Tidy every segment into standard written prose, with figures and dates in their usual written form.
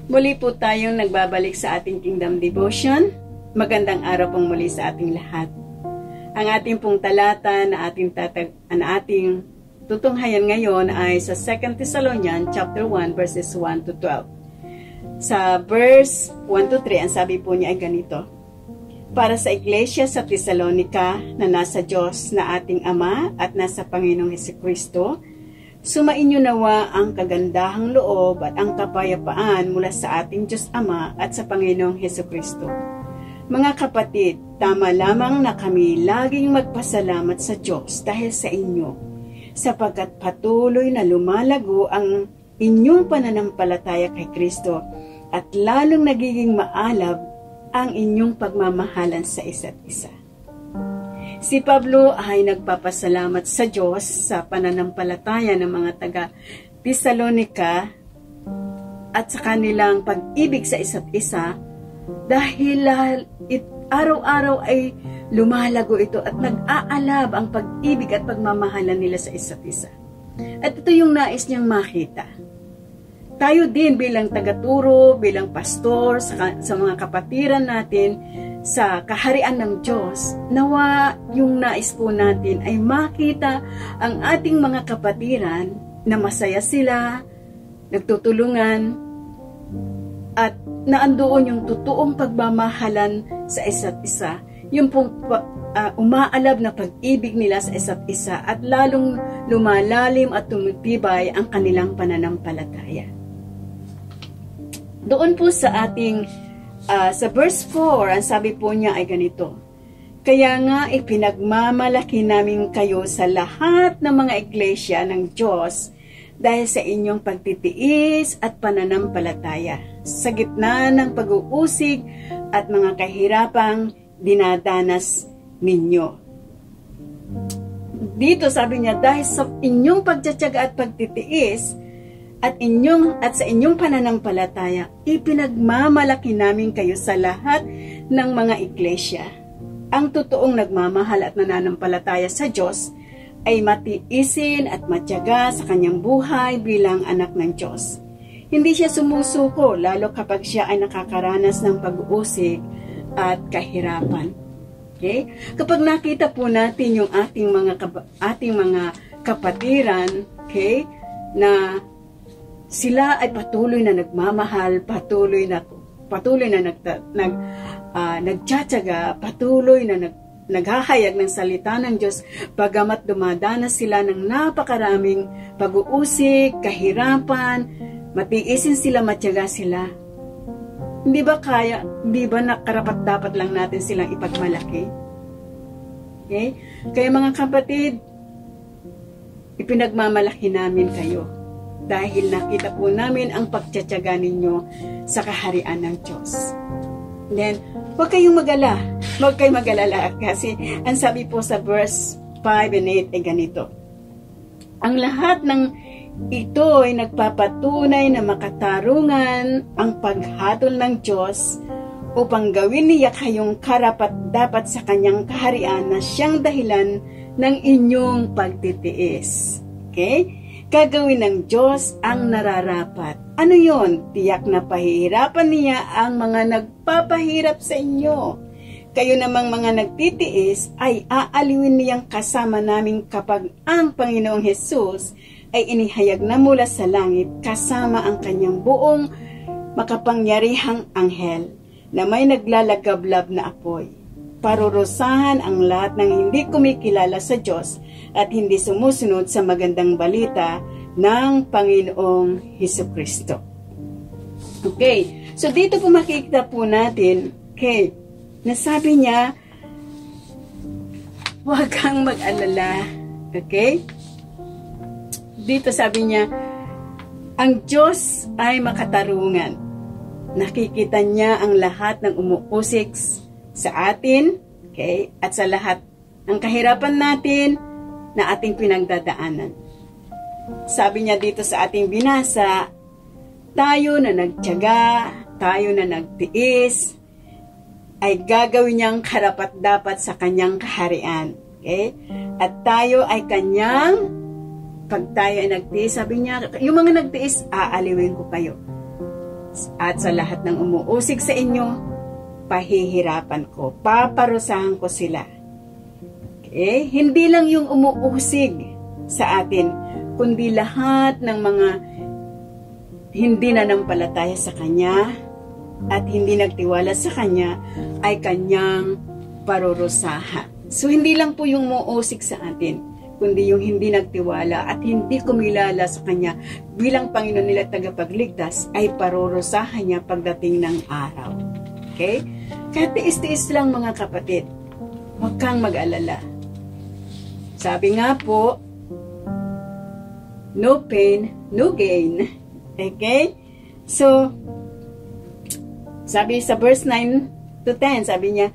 Muli po tayong nagbabalik sa ating Kingdom Devotion. Magandang araw pong muli sa ating lahat. Ang ating pong talata na ating tutunghayan ngayon ay sa 2 Thessalonians chapter 1 verses 1 to 12. Sa verse 1 to 3, ang sabi po niya ay ganito: Para sa Iglesia sa Thessalonica na nasa Diyos na ating Ama at nasa Panginoong Hesukristo, sumainyo nawa ang kagandahang loob at ang kapayapaan mula sa ating Diyos Ama at sa Panginoong Hesukristo. Mga kapatid, tama lamang na kami laging magpasalamat sa Diyos dahil sa inyo, sapagkat patuloy na lumalago ang inyong pananampalataya kay Kristo at lalong nagiging maalab ang inyong pagmamahalan sa isa't isa. Si Pablo ay nagpapasalamat sa Diyos sa pananampalataya ng mga taga-Thessalonica at sa kanilang pag-ibig sa isa't isa dahil araw-araw ay lumalago ito at nag-aalab ang pag-ibig at pagmamahalan nila sa isa't isa. At ito yung nais niyang makita. Tayo din bilang tagaturo, bilang pastor, sa mga kapatiran natin, sa kaharian ng Diyos, nawa yung nais po natin ay makita ang ating mga kapatiran na masaya sila, nagtutulungan, at naandoon yung totoong pagmamahalan sa isa't isa. Yung pong umaalab na pag-ibig nila sa isa't isa at lalong lumalalim at tumitibay ang kanilang pananampalataya. Doon po sa ating sa verse 4, ang sabi po niya ay ganito: Kaya nga ipinagmamalaki namin kayo sa lahat ng mga iglesia ng Diyos dahil sa inyong pagtitiis at pananampalataya sa gitna ng pag-uusig at mga kahirapang dinadanas ninyo. Dito sabi niya, dahil sa inyong pagtitiyaga at pagtitiis at sa inyong pananampalataya, ipinagmamalaki namin kayo sa lahat ng mga iglesia. Ang totoong nagmamahal at nananampalataya sa Diyos ay matiisin at matyaga sa kanyang buhay bilang anak ng Diyos. Hindi siya sumusuko, lalo kapag siya ay nakakaranas ng pag-uusig at kahirapan. Okay? Kapag nakita po natin yung ating mga kapatiran, okay, na sila ay patuloy na nagmamahal, patuloy na nagtsatsaga, patuloy na naghahayag ng salita ng Diyos, bagamat dumadanas sila ng napakaraming pag-uusig, kahirapan, matiisin sila, matyaga sila. Hindi ba nakarapat-dapat lang natin silang ipagmalaki? Okay? Kaya mga kapatid, ipinagmamalaki namin kayo dahil nakita po namin ang pagtsatsaga ninyo sa kaharian ng Diyos. Then, huwag kayong mag-alala kasi ang sabi po sa verse 5 and 8 ay ganito: Ang lahat ng ito ay nagpapatunay na makatarungan ang paghatol ng Diyos upang gawin niya kayong karapat-dapat sa kanyang kaharian na siyang dahilan ng inyong pagtitiis. Okay? Gagawin ng Diyos ang nararapat. Ano yon? Tiyak na pahihirapan niya ang mga nagpapahirap sa inyo. Kayo namang mga nagtitiis ay aaliwin niyang kasama namin kapag ang Panginoong Hesus ay inihayag na mula sa langit kasama ang kanyang buong makapangyarihang anghel na may naglalagablab na apoy. Parurusahan ang lahat ng hindi kumikilala sa Diyos at hindi sumusunod sa magandang balita ng Panginoong Hesukristo. Okay, so dito po makikita po natin, okay, nasabi niya, huwag kang mag-alala. Okay? Dito sabi niya, ang Diyos ay makatarungan. Nakikita niya ang lahat ng umuusik sa atin, okay, at sa lahat ng kahirapan natin na ating pinagdadaanan. Sabi niya dito sa ating binasa, tayo na nagtiyaga, tayo na nagtiis, ay gagawin niyang karapat-dapat sa kanyang kaharian. Okay? At tayo ay kanyang, pag tayo ay nagtiis, sabi niya, yung mga nagtiis, aaliwin ko kayo. At sa lahat ng umuusig sa inyo, pahihirapan ko, paparusahan ko sila. Okay? Hindi lang yung umuusig sa atin, kundi lahat ng mga hindi nanampalataya sa Kanya at hindi nagtiwala sa Kanya ay Kanyang parurusahan. So, hindi lang po yung umuusig sa atin, kundi yung hindi nagtiwala at hindi kumilala sa Kanya bilang Panginoon nila tagapagligtas ay parurusahan niya pagdating ng araw. Okay? Kaya tiis-tiis lang mga kapatid. Huwag kang mag-alala. Sabi nga po, no pain, no gain. Okay? So, sabi sa verse 9 to 10, sabi niya,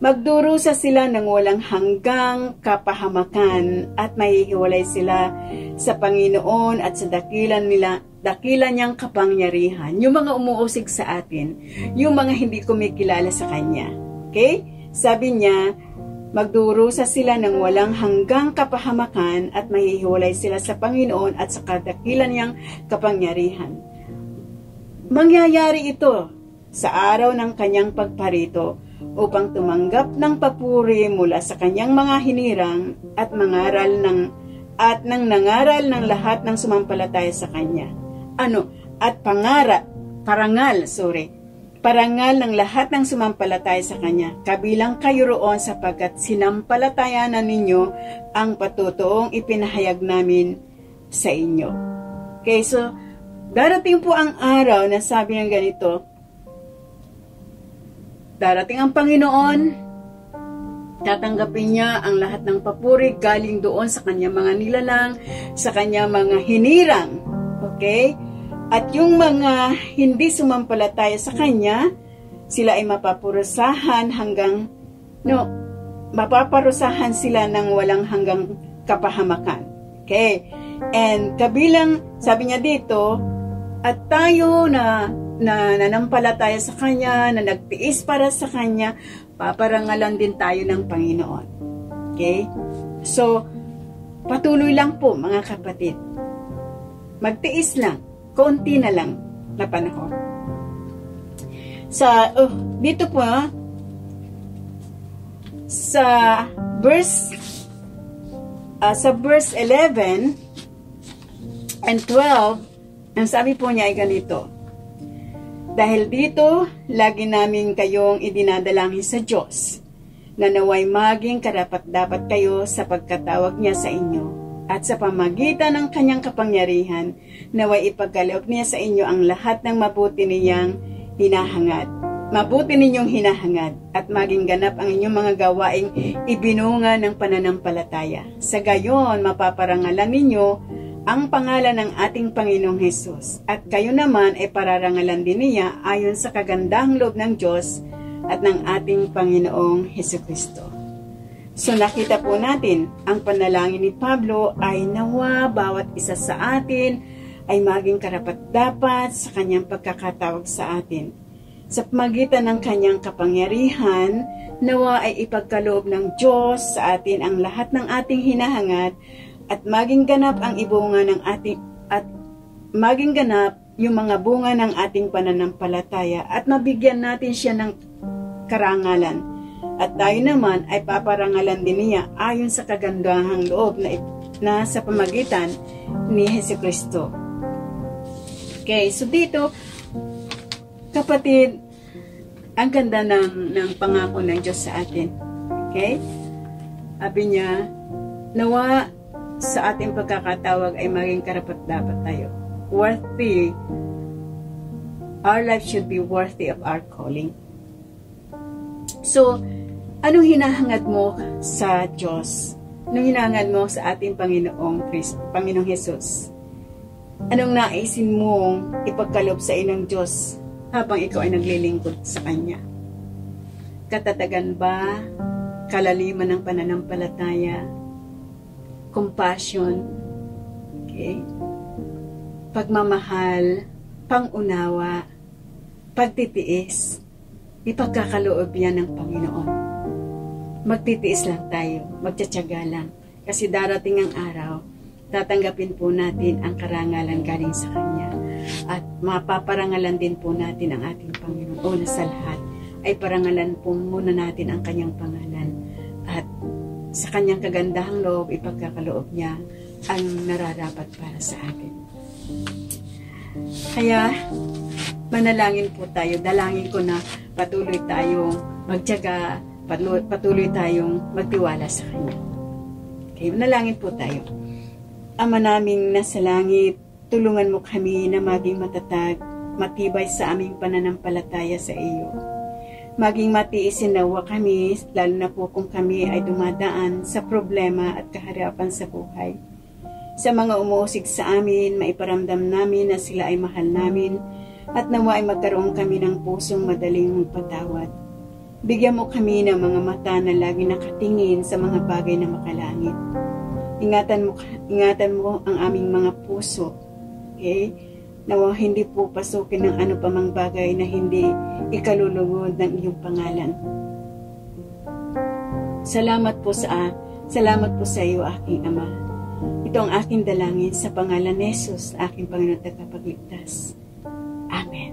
magdurusa sila ng walang hanggang kapahamakan at mahihiwalay sila sa Panginoon at sa dakilan niyang kapangyarihan. Yung mga umuusig sa atin, yung mga hindi kumikilala sa Kanya. Okay? Sabi niya, magdurusa sila ng walang hanggang kapahamakan at mahihiwalay sila sa Panginoon at sa dakilan niyang kapangyarihan. Mangyayari ito sa araw ng Kanyang pagparito upang tumanggap ng papuri mula sa Kanyang mga hinirang at nangaral ng lahat ng sumampalataya sa Kanya. At parangal ng lahat ng sumampalataya sa Kanya, kabilang kayo roon sapagkat sinampalatayanan ninyo ang patutuong ipinahayag namin sa inyo. Okay, so, darating po ang araw na sabi ng ganito, darating ang Panginoon, tatanggapin niya ang lahat ng papuri galing doon sa kanyang mga nilalang, sa kanyang mga hinirang. Okay? At yung mga hindi sumampalataya sa Kanya, sila ay mapaparusahan mapaparusahan sila ng walang hanggang kapahamakan. Okay? And kabilang, sabi niya dito, at tayo na nanampalataya sa Kanya, na nagtiis para sa Kanya, paparangalan din tayo ng Panginoon. Okay? So, patuloy lang po mga kapatid. Magtiis lang. Konti na lang na panahon. Dito po, sa verse 11 and 12, ang sabi po niya ay ganito, dahil dito, lagi namin kayong idinadalangin sa Diyos, na naway maging karapat-dapat kayo sa pagkatawag niya sa inyo, at sa pamagitan ng Kanyang kapangyarihan, naway ipagkaloob niya sa inyo ang lahat ng mabuti ninyong hinahangad, at maging ganap ang inyong mga gawaing ibinunga ng pananampalataya. Sa gayon, mapaparangalan ninyo ang pangalan ng ating Panginoong Hesus, at kayo naman ay pararangalan din niya ayon sa kagandahang loob ng Diyos at ng ating Panginoong Hesukristo. So nakita po natin, ang panalangin ni Pablo ay nawa bawat isa sa atin ay maging karapat-dapat sa kanyang pagkakatawag sa atin. Sa pamagitan ng kanyang kapangyarihan, nawa ay ipagkaloob ng Diyos sa atin ang lahat ng ating hinahangad at maging ganap ang ibunga ng maging ganap yung mga bunga ng ating pananampalataya at mabigyan natin siya ng karangalan. At tayo naman ay paparangalan din niya ayon sa kagandahang loob na sa pamagitan ni Hesukristo. Okay, so dito, kapatid, ang ganda ng pangako ng Diyos sa atin. Okay? Sabi niya, nawa sa ating pagkakatawag ay maging karapat-dapat tayo. Worthy. Our life should be worthy of our calling. So, anong hinahangad mo sa Diyos? Anong hinahangad mo sa ating Panginoong Hesus? Anong naisin mong ipagkaloob sa inong Diyos habang ikaw ay naglilingkod sa Kanya? Katatagan ba? Kalaliman ng pananampalataya? Compassion? Okay? Pagmamahal? Pangunawa? Pagtitiis? Ipagkakaloob yan ng Panginoon. Magtitiis lang tayo, magtsatsaga lang. Kasi darating ang araw, tatanggapin po natin ang karangalan galing sa Kanya. At mapaparangalan din po natin ang ating Panginoon. Una sa lahat ay parangalan po muna natin ang kanyang pangalan. At sa kanyang kagandahang loob, ipagkakaloob niya ang nararapat para sa atin. Kaya, manalangin po tayo. Dalangin ko na patuloy tayong magtiyaga, patuloy tayong magtiwala sa Kanya. Okay, manalangin po tayo. Ama naming nasa langit, tulungan mo kami na maging matatag, matibay sa aming pananampalataya sa iyo. Maging matiisin nawa kami, lalo na po kung kami ay dumadaan sa problema at kahirapan sa buhay. Sa mga umuusig sa amin, maiparamdam namin na sila ay mahal namin at nawa ay magkaroon kami ng pusong madaling magpatawad. Bigyan mo kami ng mga mata na lagi nakatingin sa mga bagay na makalangit. Ingatan mo ang aming mga puso. Okay? Nawa hindi po pasukin ng ano pa mang bagay na hindi ikalulugod ng iyong pangalan. Salamat po sa iyo, aking Ama. Ito ang aking dalangin sa pangalan ni Jesus, aking Panginoon at Tagapagligtas. Amen.